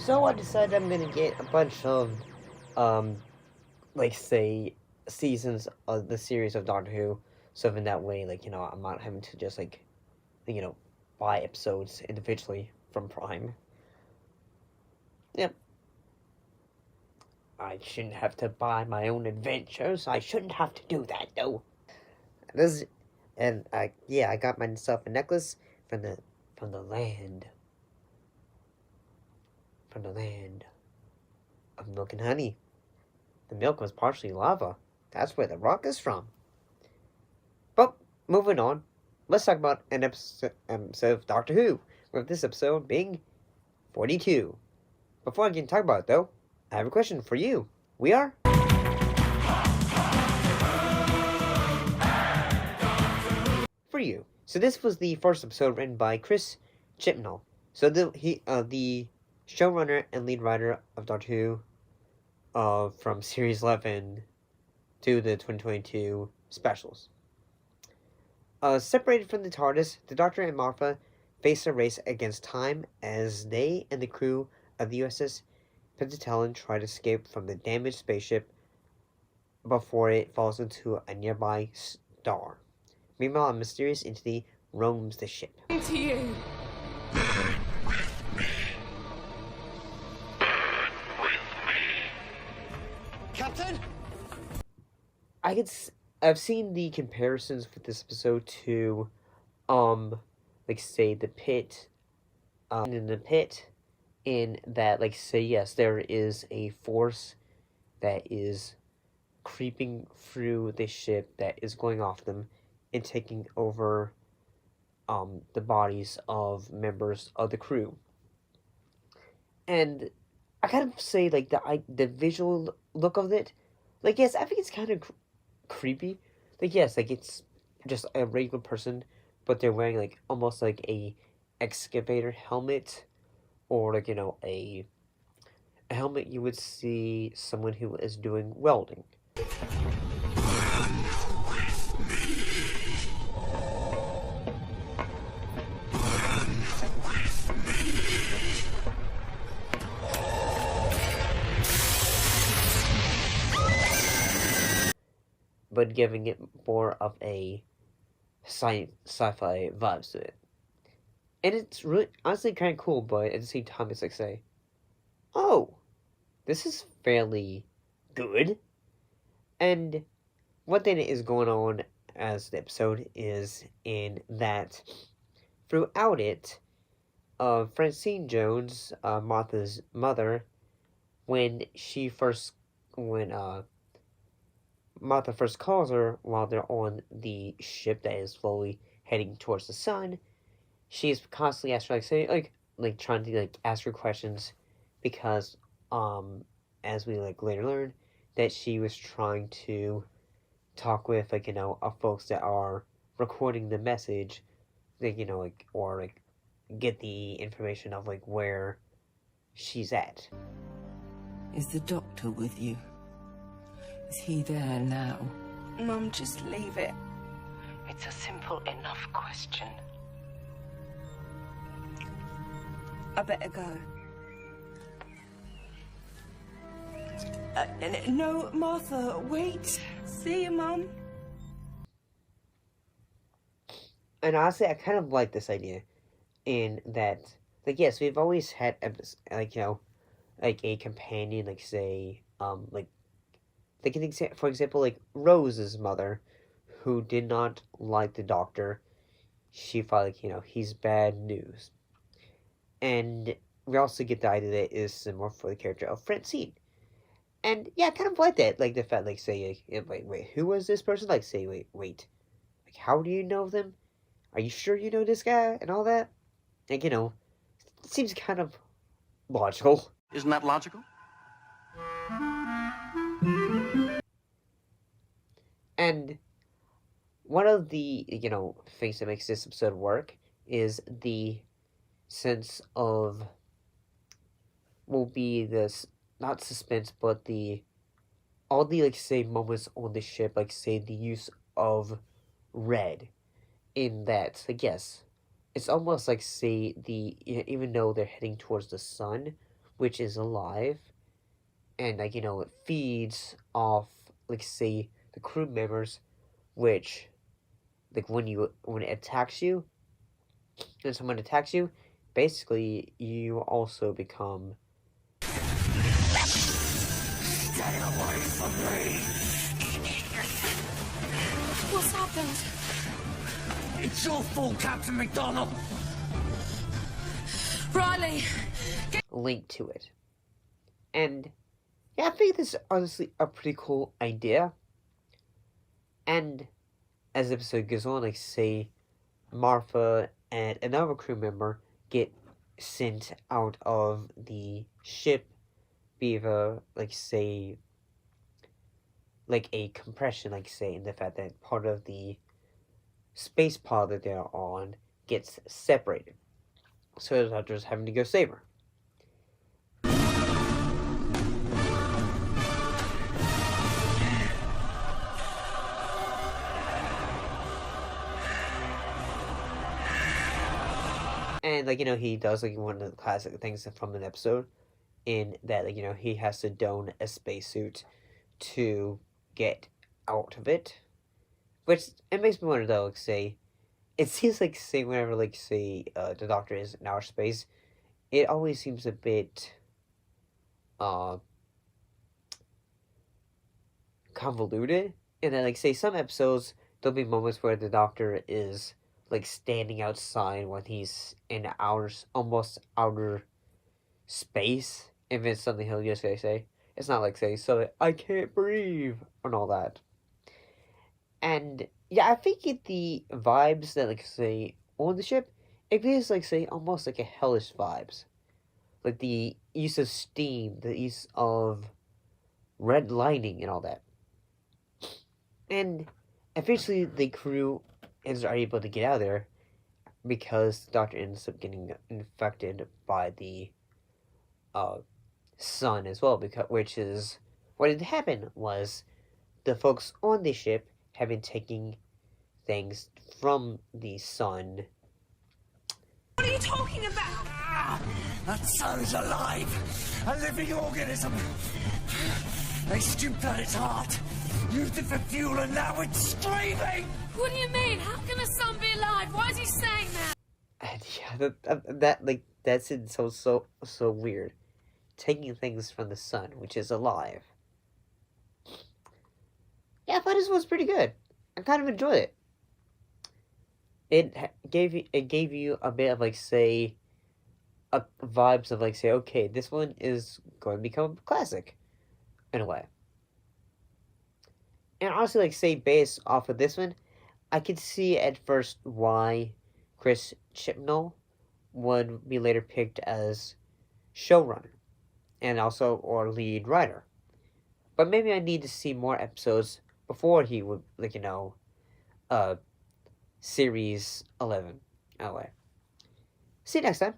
So I decided I'm gonna get a bunch of, um, like, say, seasons of the series of Doctor Who, so in that way, like, I'm not having to just, like, you know, buy episodes individually from Prime. Yep. I shouldn't have to buy my own adventures. I shouldn't have to do that, though. This, and yeah, I got myself a necklace from the, from the land, from the land of milk and honey. The milk was partially lava. That's where the rock is from. But moving on, let's talk about an episode of Doctor Who, with this episode being 42. Before I can talk about it, though, I have a question for you. We are for you. So this was the first episode written by Chris Chibnall. So the showrunner and lead writer of Doctor Who, from Series 11 to the 2022 specials. Separated from the Tardis, the Doctor and Martha face a race against time as they and the crew of the USS Pentathlon try to escape from the damaged spaceship before it falls into a nearby star. Meanwhile, a mysterious entity roams the ship. To you. Captain? I've seen the comparisons with this episode to, like, say, the pit, in the pit, in that, like, say, yes, there is a force that is creeping through the ship that is going off them and taking over, the bodies of members of the crew. And I kind of say, like, the visual look of it, like, yes, I think it's kind of creepy. Like, yes, like, it's just a regular person, but they're wearing, like, almost like a excavator helmet, or, like, a helmet you would see someone who is doing welding. But giving it more of a sci-fi vibes to it. And it's really, honestly, kind of cool, but at the same time, it's like, say, oh, this is fairly good. And one thing that is going on as the episode is in that throughout it, Francine Jones, Martha's mother, when Martha first calls her while they're on the ship that is slowly heading towards the sun, she's constantly asking, like, say, like trying to, like, ask her questions, because, as we, like, later learn, that she was trying to talk with, like, folks that are recording the message, like, like, or, like, get the information of, like, where she's at. Is the doctor with you? Is he there now? Mum, just leave it. It's a simple enough question. I better go. No, Martha, wait. See you, Mum. And honestly, I kind of like this idea, in that, like, yes, we've always had, like, like, a companion, like, say, like for example, like, Rose's mother, who did not like the Doctor. She thought, like, he's bad news. And we also get the idea that it is similar for the character of Francine. And yeah, I kind of like that, like, the fact, like, say, like, wait, who was this person? Like, say, wait, like, how do you know them? Are you sure you know this guy? And all that? Like, it seems kind of logical. Isn't that logical? And one of the, things that makes this episode work is the sense of, will be this, not suspense, but all the, like, say, moments on the ship, like, say, the use of red, in that, like, yes, it's almost like, say, even though they're heading towards the sun, which is alive, and like it feeds off like say the crew members, which like when it attacks you, when someone attacks you, basically you also become. Stay away from me! What's happened? It's your fault, Captain McDonald! Riley! Linked to it. And yeah, I think this is honestly a pretty cool idea. And as the episode goes on, like say Martha and another crew member get sent out of the ship via like say like a compression, like say in the fact that part of the space pod that they're on gets separated. So the doctor's having to go save her. And like he does like one of the classic things from an episode, in that like he has to don a spacesuit to get out of it, which it makes me wonder though. Like say, it seems like say whenever like say the Doctor is in outer space, it always seems a bit convoluted. And then like say some episodes there'll be moments where the Doctor is like standing outside when he's in almost outer space, and then suddenly he'll just say it's not like say so I can't breathe and all that. And yeah, I think the vibes that like say on the ship, it feels like say almost like a hellish vibes, like the use of steam, the use of red lighting and all that. And eventually the crew are able to get out of there because the Doctor ends up getting infected by the sun as well, because which is what had happened was the folks on the ship have been taking things from the sun. What are you talking about? That sun's alive! A living organism! They stripped out its heart, used it for fuel, and now it's screaming! What do you mean? How can the sun be alive? Why is he saying that? And yeah, that like that's so weird. Taking things from the sun, which is alive. Yeah, I thought this was pretty good. I kind of enjoyed it. It gave you a bit of like say, vibes of like say, okay, this one is going to become a classic, in a way. And honestly, like say, based off of this one, I could see at first why Chris Chibnall would be later picked as showrunner, and also or lead writer. But maybe I need to see more episodes before he would like series 11. Anyway, see you next time.